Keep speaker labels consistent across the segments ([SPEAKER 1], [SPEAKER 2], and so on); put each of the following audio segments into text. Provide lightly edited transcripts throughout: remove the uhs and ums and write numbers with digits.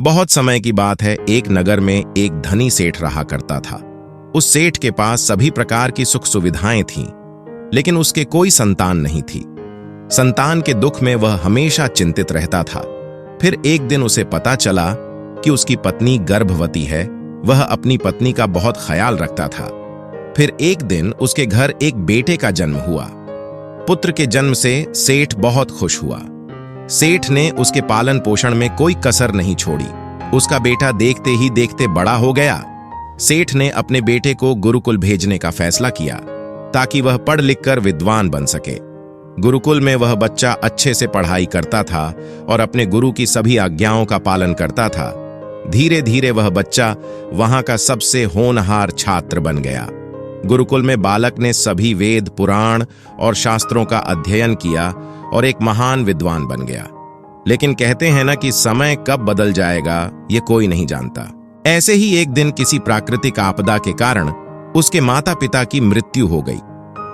[SPEAKER 1] बहुत समय की बात है, एक नगर में एक धनी सेठ रहा करता था। उस सेठ के पास सभी प्रकार की सुख सुविधाएं थीं, लेकिन उसके कोई संतान नहीं थी। संतान के दुख में वह हमेशा चिंतित रहता था। फिर एक दिन उसे पता चला कि उसकी पत्नी गर्भवती है। वह अपनी पत्नी का बहुत ख्याल रखता था। फिर एक दिन उसके घर एक बेटे का जन्म हुआ। पुत्र के जन्म से सेठ बहुत खुश हुआ। सेठ ने उसके पालन पोषण में कोई कसर नहीं छोड़ी। उसका बेटा देखते ही देखते बड़ा हो गया। सेठ ने अपने बेटे को गुरुकुल भेजने का फैसला किया ताकि वह पढ़ लिखकर विद्वान बन सके। गुरुकुल में वह बच्चा अच्छे से पढ़ाई करता था और अपने गुरु की सभी आज्ञाओं का पालन करता था। धीरे धीरे वह बच्चा वहां का सबसे होनहार छात्र बन गया। गुरुकुल में बालक ने सभी वेद, पुराण और शास्त्रों का अध्ययन किया और एक महान विद्वान बन गया। लेकिन कहते हैं ना कि समय कब बदल जाएगा ये कोई नहीं जानता। ऐसे ही एक दिन किसी प्राकृतिक आपदा के कारण उसके माता पिता की मृत्यु हो गई।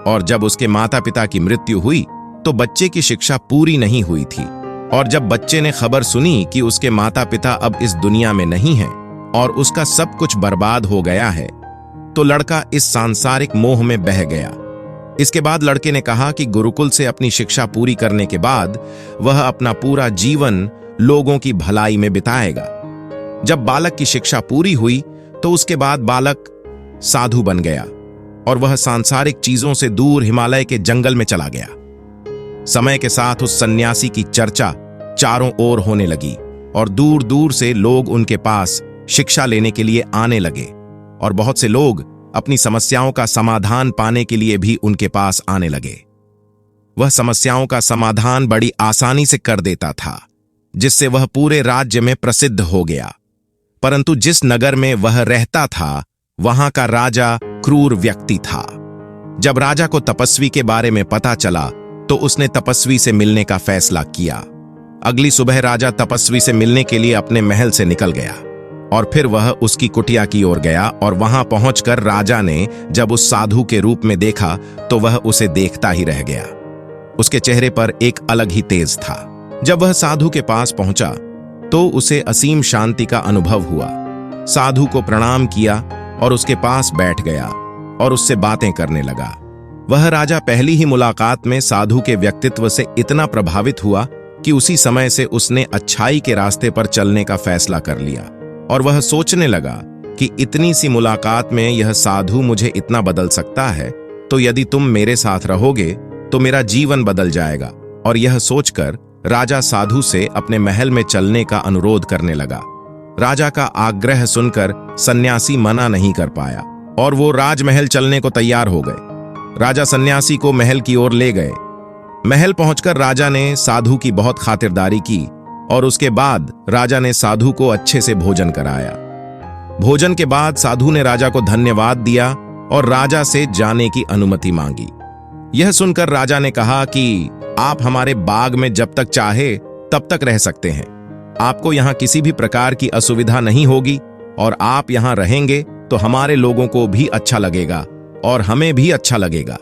[SPEAKER 1] और जब उसके माता पिता की मृत्यु हुई तो बच्चे की शिक्षा पूरी नहीं हुई थी। और जब बच्चे ने खबर सुनी कि उसके माता पिता अब इस दुनिया में नहीं हैं और उसका सब कुछ बर्बाद हो गया है, तो लड़का इस सांसारिक मोह में बह गया। इसके बाद लड़के ने कहा कि गुरुकुल से अपनी शिक्षा पूरी करने के बाद वह अपना पूरा जीवन लोगों की भलाई में बिताएगा। जब बालक की शिक्षा पूरी हुई तो उसके बाद बालक साधु बन गया और वह सांसारिक चीजों से दूर हिमालय के जंगल में चला गया। समय के साथ उस सन्यासी की चर्चा चारों ओर होने लगी और दूर दूर से लोग उनके पास शिक्षा लेने के लिए आने लगे और बहुत से लोग अपनी समस्याओं का समाधान पाने के लिए भी उनके पास आने लगे। वह समस्याओं का समाधान बड़ी आसानी से कर देता था, जिससे वह पूरे राज्य में प्रसिद्ध हो गया। परंतु जिस नगर में वह रहता था वहां का राजा क्रूर व्यक्ति था। जब राजा को तपस्वी के बारे में पता चला तो उसने तपस्वी से मिलने का फैसला किया। अगली सुबह राजा तपस्वी से मिलने के लिए अपने महल से निकल गया और फिर वह उसकी कुटिया की ओर गया और वहां पहुंचकर राजा ने जब उस साधु के रूप में देखा तो वह उसे देखता ही रह गया। उसके चेहरे पर एक अलग ही तेज था। जब वह साधु के पास पहुंचा तो उसे असीम शांति का अनुभव हुआ। साधु को प्रणाम किया और उसके पास बैठ गया और उससे बातें करने लगा। वह राजा पहली ही मुलाकात में साधु के व्यक्तित्व से इतना प्रभावित हुआ कि उसी समय से उसने अच्छाई के रास्ते पर चलने का फैसला कर लिया। और वह सोचने लगा कि इतनी सी मुलाकात में यह साधु मुझे इतना बदल सकता है, तो यदि तुम मेरे साथ रहोगे तो मेरा जीवन बदल जाएगा। और यह सोचकर राजा साधु से अपने महल में चलने का अनुरोध करने लगा। राजा का आग्रह सुनकर सन्यासी मना नहीं कर पाया और वो राजमहल चलने को तैयार हो गए। राजा सन्यासी को महल की ओर ले गए। महल पहुंचकर राजा ने साधु की बहुत खातिरदारी की और उसके बाद राजा ने साधु को अच्छे से भोजन कराया। भोजन के बाद साधु ने राजा को धन्यवाद दिया और राजा से जाने की अनुमति मांगी। यह सुनकर राजा ने कहा कि आप हमारे बाग में जब तक चाहे तब तक रह सकते हैं। आपको यहाँ किसी भी प्रकार की असुविधा नहीं होगी और आप यहाँ रहेंगे तो हमारे लोगों को भी अच्छा लगेगा और हमें भी अच्छा लगेगा।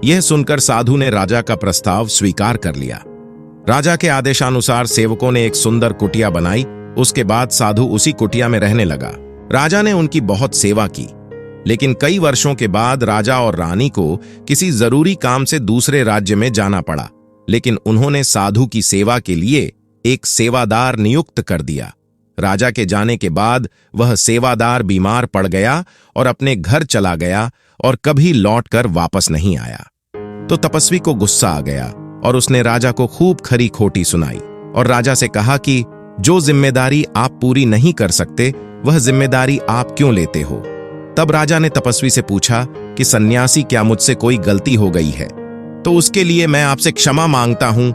[SPEAKER 1] यह सुनकर साधु ने राजा का प्रस्ताव स्वीकार कर लिया। राजा के आदेशानुसार सेवकों ने एक सुंदर कुटिया बनाई। उसके बाद साधु उसी कुटिया में रहने लगा। राजा ने उनकी बहुत सेवा की, लेकिन कई वर्षों के बाद राजा और रानी को किसी जरूरी काम से दूसरे राज्य में जाना पड़ा। लेकिन उन्होंने साधु की सेवा के लिए एक सेवादार नियुक्त कर दिया। राजा के जाने के बाद वह सेवादार बीमार पड़ गया और अपने घर चला गया और कभी लौटकर वापस नहीं आया। तो तपस्वी को गुस्सा आ गया और उसने राजा को खूब खरी खोटी सुनाई और राजा से कहा कि जो जिम्मेदारी आप पूरी नहीं कर सकते वह जिम्मेदारी आप क्यों लेते हो। तब राजा ने तपस्वी से पूछा कि सन्यासी, क्या मुझसे कोई गलती हो गई है? तो उसके लिए मैं आपसे क्षमा मांगता हूं।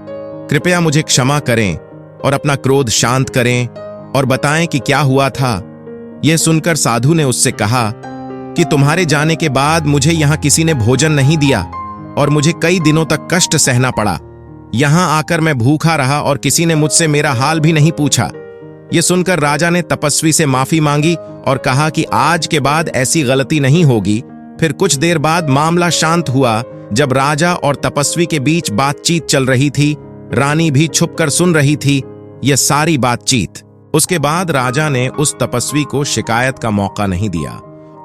[SPEAKER 1] कृपया मुझे क्षमा करें और अपना क्रोध शांत करें और बताएं कि क्या हुआ था। यह सुनकर साधु ने उससे कहा कि तुम्हारे जाने के बाद मुझे यहां किसी ने भोजन नहीं दिया और मुझे कई दिनों तक कष्ट सहना पड़ा। यहां आकर मैं भूखा रहा और किसी ने मुझसे मेरा हाल भी नहीं पूछा। यह सुनकर राजा ने तपस्वी से माफी मांगी और कहा कि आज के बाद ऐसी गलती नहीं होगी। फिर कुछ देर बाद मामला शांत हुआ। जब राजा और तपस्वी के बीच बातचीत चल रही थी, रानी भी छुपकर सुन रही थी यह सारी बातचीत। उसके बाद राजा ने उस तपस्वी को शिकायत का मौका नहीं दिया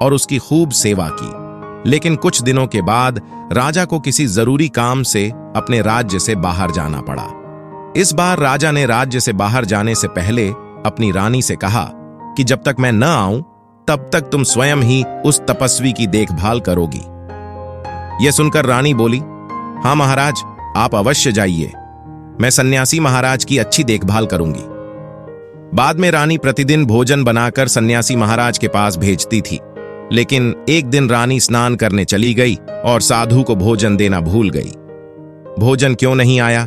[SPEAKER 1] और उसकी खूब सेवा की। लेकिन कुछ दिनों के बाद राजा को किसी जरूरी काम से अपने राज्य से बाहर जाना पड़ा। इस बार राजा ने राज्य से बाहर जाने से पहले अपनी रानी से कहा कि जब तक मैं न आऊं तब तक तुम स्वयं ही उस तपस्वी की देखभाल करोगी। यह सुनकर रानी बोली, हाँ महाराज, आप अवश्य जाइए, मैं सन्यासी महाराज की अच्छी देखभाल करूंगी। बाद में रानी प्रतिदिन भोजन बनाकर सन्यासी महाराज के पास भेजती थी। लेकिन एक दिन रानी स्नान करने चली गई और साधु को भोजन देना भूल गई। भोजन क्यों नहीं आया?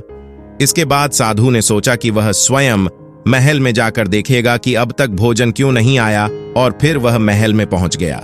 [SPEAKER 1] इसके बाद साधु ने सोचा कि वह स्वयं महल में जाकर देखेगा कि अब तक भोजन क्यों नहीं आया, और फिर वह महल में पहुंच गया।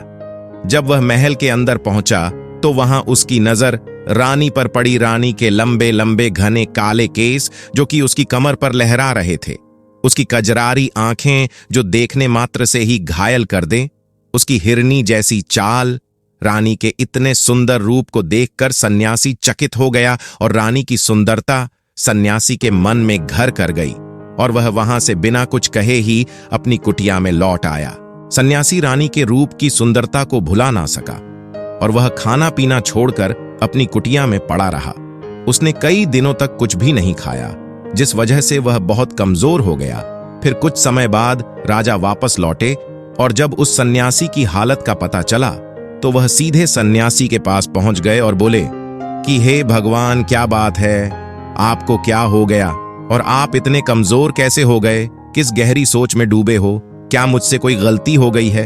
[SPEAKER 1] जब वह महल के अंदर पहुंचा तो वहां उसकी नजर रानी पर पड़ी। रानी के लंबे लंबे घने काले केस जो कि उसकी कमर पर लहरा रहे थे, उसकी कजरारी आंखें जो देखने मात्र से ही घायल कर दे, उसकी हिरनी जैसी चाल। रानी के इतने सुंदर रूप को देखकर सन्यासी चकित हो गया और रानी की सुंदरता सन्यासी के मन में घर कर गई और वह वहां से बिना कुछ कहे ही अपनी कुटिया में लौट आया। सन्यासी रानी के रूप की सुंदरता को भुला ना सका और वह खाना पीना छोड़कर अपनी कुटिया में पड़ा रहा। उसने कई दिनों तक कुछ भी नहीं खाया, जिस वजह से वह बहुत कमजोर हो गया। फिर कुछ समय बाद राजा वापस लौटे और जब उस सन्यासी की हालत का पता चला तो वह सीधे सन्यासी के पास पहुंच गए और बोले कि हे भगवान, क्या बात है, आपको क्या हो गया और आप इतने कमजोर कैसे हो गए? किस गहरी सोच में डूबे हो? क्या मुझसे कोई गलती हो गई है?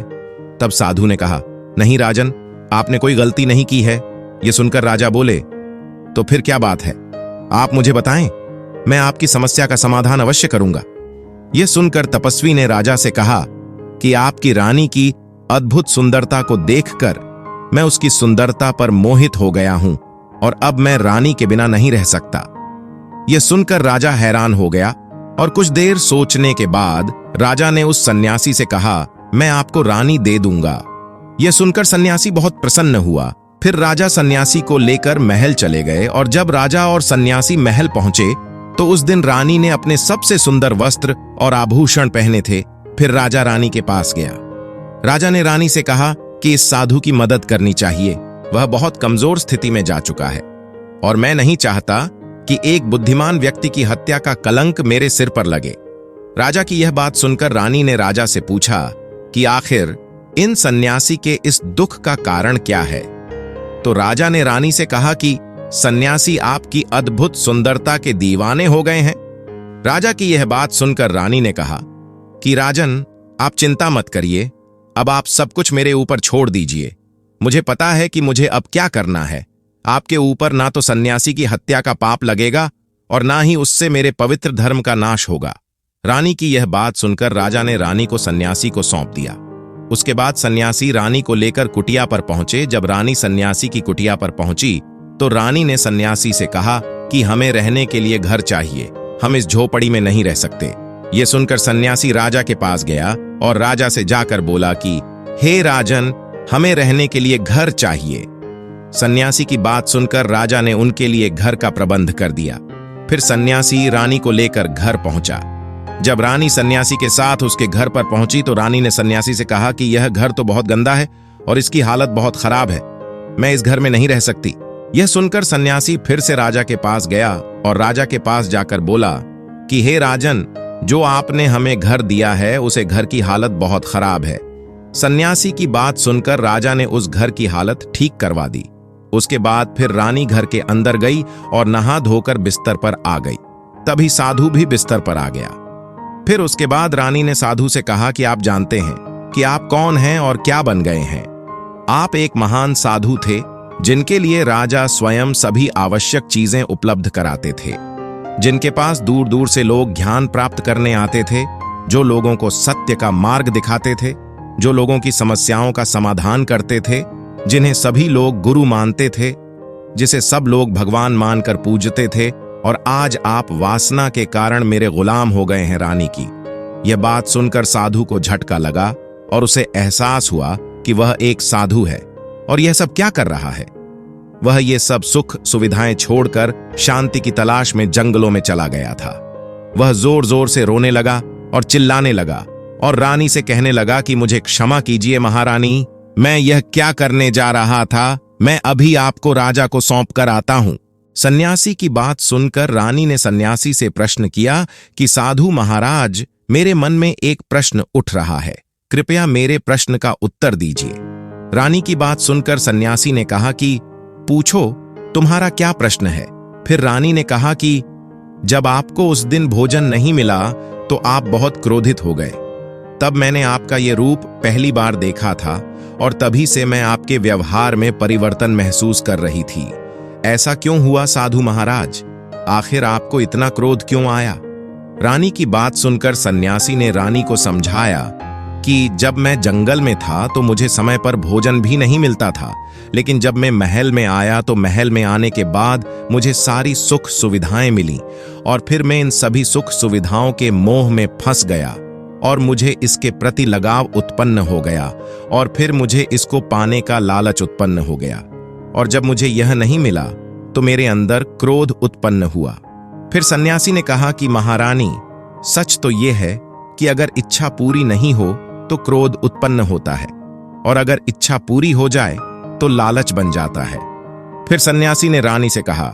[SPEAKER 1] तब साधु ने कहा, नहीं राजन, आपने कोई गलती नहीं की है। यह सुनकर राजा बोले, तो फिर क्या बात है, आप मुझे बताएं, मैं आपकी समस्या का समाधान अवश्य करूंगा। यह सुनकर तपस्वी ने राजा से कहा कि आपकी रानी की अद्भुत सुंदरता को देखकर मैं उसकी सुंदरता पर मोहित हो गया हूं और अब मैं रानी के बिना नहीं रह सकता। यह सुनकर राजा हैरान हो गया और कुछ देर सोचने के बाद राजा ने उस सन्यासी से कहा, मैं आपको रानी दे दूंगा। यह सुनकर सन्यासी बहुत प्रसन्न हुआ। फिर राजा सन्यासी को लेकर महल चले गए और जब राजा और सन्यासी महल पहुंचे तो उस दिन रानी ने अपने सबसे सुंदर वस्त्र और आभूषण पहने थे। फिर राजा रानी के पास गया। राजा ने रानी से कहा कि इस साधु की मदद करनी चाहिए, वह बहुत कमजोर स्थिति में जा चुका है और मैं नहीं चाहता कि एक बुद्धिमान व्यक्ति की हत्या का कलंक मेरे सिर पर लगे। राजा की यह बात सुनकर रानी ने राजा से पूछा कि आखिर इन सन्यासी के इस दुख का कारण क्या है? तो राजा ने रानी से कहा कि सन्यासी आपकी अद्भुत सुंदरता के दीवाने हो गए हैं। राजा की यह बात सुनकर रानी ने कहा कि राजन, आप चिंता मत करिए, अब आप सब कुछ मेरे ऊपर छोड़ दीजिए। मुझे पता है कि मुझे अब क्या करना है। आपके ऊपर ना तो सन्यासी की हत्या का पाप लगेगा और ना ही उससे मेरे पवित्र धर्म का नाश होगा। रानी की यह बात सुनकर राजा ने रानी को सन्यासी को सौंप दिया। उसके बाद सन्यासी रानी को लेकर कुटिया पर पहुंचे। जब रानी सन्यासी की कुटिया पर पहुंची तो रानी ने सन्यासी से कहा कि हमें रहने के लिए घर चाहिए, हम इस झोपड़ी में नहीं रह सकते। यह सुनकर सन्यासी राजा के पास गया और राजा से जाकर बोला कि हे राजन, हमें रहने के लिए घर चाहिए। सन्यासी की बात सुनकर राजा ने उनके लिए घर का प्रबंध कर दिया। फिर सन्यासी रानी को लेकर घर पहुंचा। जब रानी सन्यासी के साथ उसके घर पर पहुंची तो रानी ने सन्यासी से कहा कि यह घर तो बहुत गंदा है और इसकी हालत बहुत खराब है, मैं इस घर में नहीं रह सकती। यह सुनकर सन्यासी फिर से राजा के पास गया और राजा के पास जाकर बोला कि हे राजन, जो आपने हमें घर दिया है उसे घर की हालत बहुत खराब है। सन्यासी की बात सुनकर राजा ने उस घर की हालत ठीक करवा दी। उसके बाद फिर रानी घर के अंदर गई और नहा धोकर बिस्तर पर आ गई। तभी साधु भी बिस्तर पर आ गया। फिर उसके बाद रानी ने साधु से कहा कि आप जानते हैं कि आप कौन हैं और क्या बन गए हैं। आप एक महान साधु थे जिनके लिए राजा स्वयं सभी आवश्यक चीजें उपलब्ध कराते थे, जिनके पास दूर दूर से लोग ज्ञान प्राप्त करने आते थे, जो लोगों को सत्य का मार्ग दिखाते थे, जो लोगों की समस्याओं का समाधान करते थे, जिन्हें सभी लोग गुरु मानते थे, जिसे सब लोग भगवान मानकर पूजते थे। और आज आप वासना के कारण मेरे गुलाम हो गए हैं। रानी की यह बात सुनकर साधु को झटका लगा और उसे एहसास हुआ कि वह एक साधु है और यह सब क्या कर रहा है। वह ये सब सुख सुविधाएं छोड़कर शांति की तलाश में जंगलों में चला गया था। वह जोर जोर से रोने लगा और चिल्लाने लगा और रानी से कहने लगा कि मुझे क्षमा कीजिए महारानी, मैं यह क्या करने जा रहा था, मैं अभी आपको राजा को सौंप कर आता हूं। सन्यासी की बात सुनकर रानी ने सन्यासी से प्रश्न किया कि साधु महाराज, मेरे मन में एक प्रश्न उठ रहा है, कृपया मेरे प्रश्न का उत्तर दीजिए। रानी की बात सुनकर सन्यासी ने कहा कि पूछो, तुम्हारा क्या प्रश्न है। फिर रानी ने कहा कि जब आपको उस दिन भोजन नहीं मिला तो आप बहुत क्रोधित हो गए। तब मैंने आपका ये रूप पहली बार देखा था और तभी से मैं आपके व्यवहार में परिवर्तन महसूस कर रही थी। ऐसा क्यों हुआ साधु महाराज? आखिर आपको इतना क्रोध क्यों आया? रानी की बात सुनकर सन्यासी ने रानी को समझाया कि जब मैं जंगल में था तो मुझे समय पर भोजन भी नहीं मिलता था, लेकिन जब मैं महल में आया तो महल में आने के बाद मुझे सारी सुख सुविधाएं मिली और फिर मैं इन सभी सुख सुविधाओं के मोह में फंस गया और मुझे इसके प्रति लगाव उत्पन्न हो गया और फिर मुझे इसको पाने का लालच उत्पन्न हो गया और जब मुझे यह नहीं मिला तो मेरे अंदर क्रोध उत्पन्न हुआ। फिर सन्यासी ने कहा कि महारानी, सच तो यह है कि अगर इच्छा पूरी नहीं हो तो क्रोध उत्पन्न होता है और अगर इच्छा पूरी हो जाए तो लालच बन जाता है। फिर सन्यासी ने रानी से कहा,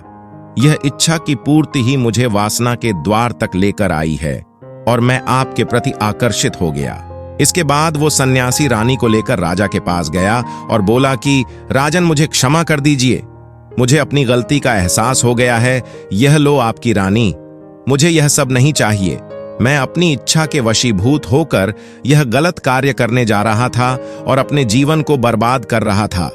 [SPEAKER 1] यह इच्छा की पूर्ति ही मुझे वासना के द्वार तक लेकर आई है और मैं आपके प्रति आकर्षित हो गया। इसके बाद वो सन्यासी रानी को लेकर राजा के पास गया और बोला कि राजन, मुझे क्षमा कर दीजिए, मुझे अपनी गलती का एहसास हो गया है, यह लो आपकी रानी, मुझे यह सब नहीं चाहिए। मैं अपनी इच्छा के वशीभूत होकर यह गलत कार्य करने जा रहा था और अपने जीवन को बर्बाद कर रहा था,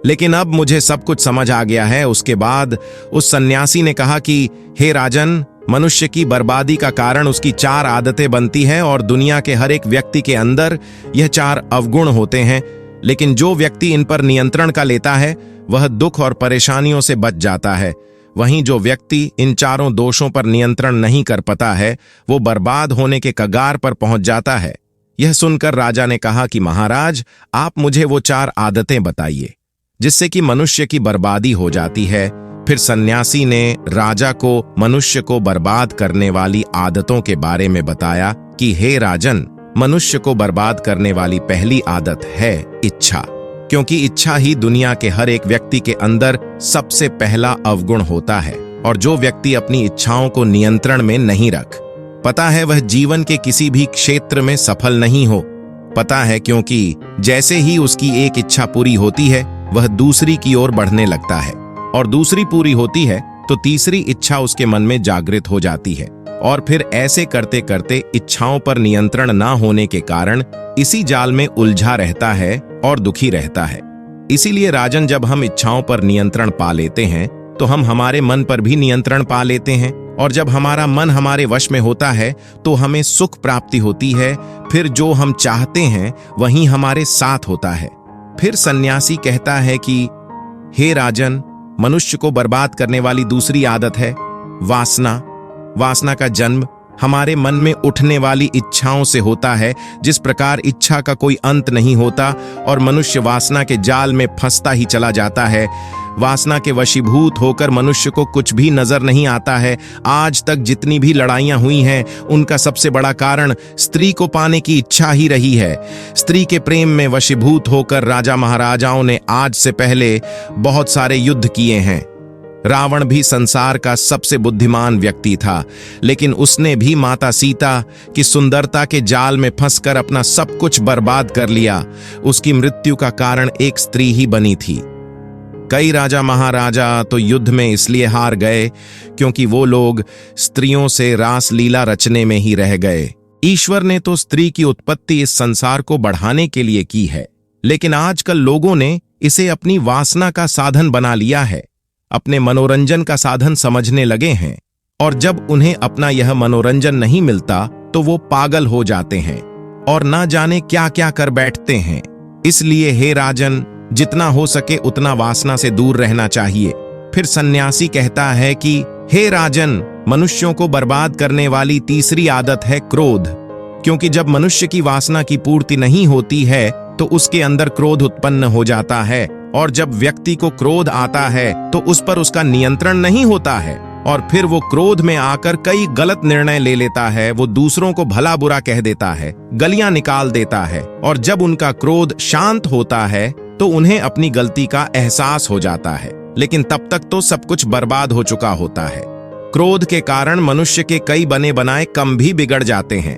[SPEAKER 1] लेकिन अब मुझे सब कुछ समझ आ गया है। उसके बाद उस सन्यासी ने कहा कि हे राजन, मनुष्य की बर्बादी का कारण उसकी 4 आदतें बनती हैं और दुनिया के हर एक व्यक्ति के अंदर यह 4 अवगुण होते हैं, लेकिन जो व्यक्ति इन पर नियंत्रण का लेता है वह दुख और परेशानियों से बच जाता है। वहीं जो व्यक्ति इन चारों दोषों पर नियंत्रण नहीं कर पाता है वो बर्बाद होने के कगार पर पहुंच जाता है। यह सुनकर राजा ने कहा कि महाराज, आप मुझे वो 4 आदतें बताइए जिससे कि मनुष्य की बर्बादी हो जाती है। फिर सन्यासी ने राजा को मनुष्य को बर्बाद करने वाली आदतों के बारे में बताया कि हे राजन, मनुष्य को बर्बाद करने वाली पहली आदत है इच्छा, क्योंकि इच्छा ही दुनिया के हर एक व्यक्ति के अंदर सबसे पहला अवगुण होता है और जो व्यक्ति अपनी इच्छाओं को नियंत्रण में नहीं रख पता है वह जीवन के किसी भी क्षेत्र में सफल नहीं हो पता है, क्योंकि जैसे ही उसकी एक इच्छा पूरी होती है वह दूसरी की ओर बढ़ने लगता है और दूसरी पूरी होती है तो तीसरी इच्छा उसके मन में जागृत हो जाती है और फिर ऐसे करते करते इच्छाओं पर नियंत्रण ना होने के कारण इसी जाल में उलझा रहता है और दुखी रहता है। इसीलिए राजन, जब हम इच्छाओं पर नियंत्रण पा लेते हैं तो हम हमारे मन पर भी नियंत्रण पा लेते हैं और जब हमारा मन हमारे वश में होता है तो हमें सुख प्राप्ति होती है। फिर जो हम चाहते हैं वही हमारे साथ होता है। फिर सन्यासी कहता है कि हे राजन, मनुष्य को बर्बाद करने वाली दूसरी आदत है वासना। वासना का जन्म हमारे मन में उठने वाली इच्छाओं से होता है। जिस प्रकार इच्छा का कोई अंत नहीं होता और मनुष्य वासना के जाल में फंसता ही चला जाता है। वासना के वशीभूत होकर मनुष्य को कुछ भी नजर नहीं आता है। आज तक जितनी भी लड़ाइयां हुई हैं उनका सबसे बड़ा कारण स्त्री को पाने की इच्छा ही रही है। स्त्री के प्रेम में वशीभूत होकर राजा महाराजाओं ने आज से पहले बहुत सारे युद्ध किए हैं। रावण भी संसार का सबसे बुद्धिमान व्यक्ति था, लेकिन उसने भी माता सीता की सुंदरता के जाल में फंसकर अपना सब कुछ बर्बाद कर लिया। उसकी मृत्यु का कारण एक स्त्री ही बनी थी। कई राजा महाराजा तो युद्ध में इसलिए हार गए क्योंकि वो लोग स्त्रियों से रास लीला रचने में ही रह गए। ईश्वर ने तो स्त्री की उत्पत्ति इस संसार को बढ़ाने के लिए की है, लेकिन आजकल लोगों ने इसे अपनी वासना का साधन बना लिया है, अपने मनोरंजन का साधन समझने लगे हैं और जब उन्हें अपना यह मनोरंजन नहीं मिलता तो वो पागल हो जाते हैं और ना जाने क्या क्या कर बैठते हैं। इसलिए हे राजन, जितना हो सके उतना वासना से दूर रहना चाहिए। फिर सन्यासी कहता है कि हे राजन, मनुष्यों को बर्बाद करने वाली तीसरी आदत है क्रोध, क्योंकि जब मनुष्य की वासना की पूर्ति नहीं होती है तो उसके अंदर क्रोध उत्पन्न हो जाता है और जब व्यक्ति को क्रोध आता है तो उस पर उसका नियंत्रण नहीं होता है और फिर वो क्रोध में आकर कई गलत निर्णय ले लेता है। वो दूसरों को भला बुरा कह देता है, गलियां निकाल देता है, और जब उनका क्रोध शांत होता है तो उन्हें अपनी गलती का एहसास हो जाता है। लेकिन तब तक तो सब कुछ बर्बाद हो चुका होता है। क्रोध के कारण मनुष्य के कई बने बनाए काम भी बिगड़ जाते हैं।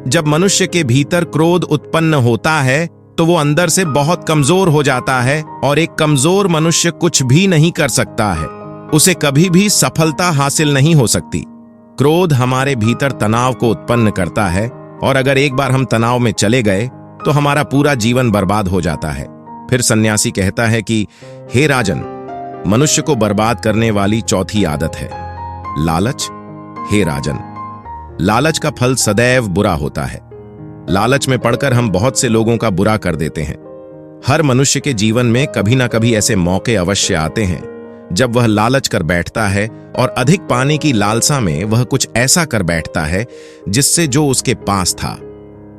[SPEAKER 1] जब मनुष्य के भीतर क्रोध उत्पन्न होता है तो वो अंदर से बहुत कमजोर हो जाता है, और एक कमजोर मनुष्य कुछ भी नहीं कर सकता है। उसे कभी भी सफलता हासिल नहीं हो सकती। क्रोध हमारे भीतर तनाव को उत्पन्न करता है, और अगर एक बार हम तनाव में चले गए तो हमारा पूरा जीवन बर्बाद हो जाता है। फिर सन्यासी कहता है कि हे राजन, मनुष्य को बर्बाद करने वाली चौथी आदत है लालच। हे राजन, लालच का फल सदैव बुरा होता है। लालच में पड़कर हम बहुत से लोगों का बुरा कर देते हैं। हर मनुष्य के जीवन में कभी ना कभी ऐसे मौके अवश्य आते हैं जब वह लालच कर बैठता है, और अधिक पाने की लालसा में वह कुछ ऐसा कर बैठता है जिससे जो उसके पास था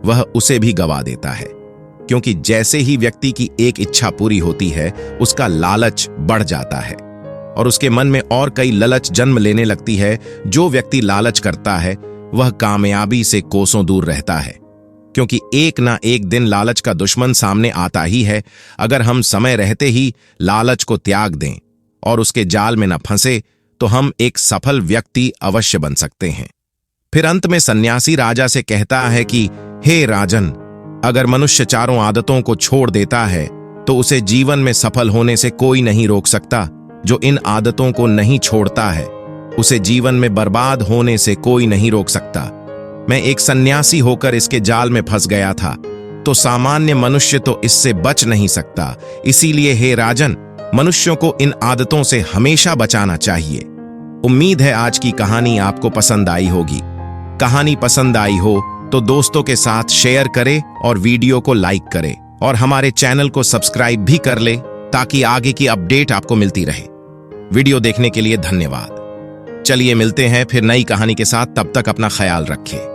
[SPEAKER 1] वह उसे भी गवा देता है। क्योंकि जैसे ही व्यक्ति की एक इच्छा पूरी होती है, उसका लालच बढ़ जाता है, और उसके मन में और कई लालच जन्म लेने लगती है। जो व्यक्ति लालच करता है वह कामयाबी से कोसों दूर रहता है, क्योंकि एक ना एक दिन लालच का दुश्मन सामने आता ही है। अगर हम समय रहते ही लालच को त्याग दें और उसके जाल में न फंसे तो हम एक सफल व्यक्ति अवश्य बन सकते हैं। फिर अंत में सन्यासी राजा से कहता है कि हे राजन, अगर मनुष्य चारों आदतों को छोड़ देता है तो उसे जीवन में सफल होने से कोई नहीं रोक सकता। जो इन आदतों को नहीं छोड़ता है उसे जीवन में बर्बाद होने से कोई नहीं रोक सकता। मैं एक सन्यासी होकर इसके जाल में फंस गया था, तो सामान्य मनुष्य तो इससे बच नहीं सकता। इसीलिए हे राजन, मनुष्यों को इन आदतों से हमेशा बचाना चाहिए। उम्मीद है आज की कहानी आपको पसंद आई होगी। कहानी पसंद आई हो तो दोस्तों के साथ शेयर करें और वीडियो को लाइक करें, और हमारे चैनल को सब्सक्राइब भी कर ले ताकि आगे की अपडेट आपको मिलती रहे। वीडियो देखने के लिए धन्यवाद। चलिए मिलते हैं फिर नई कहानी के साथ। तब तक अपना ख्याल रखें।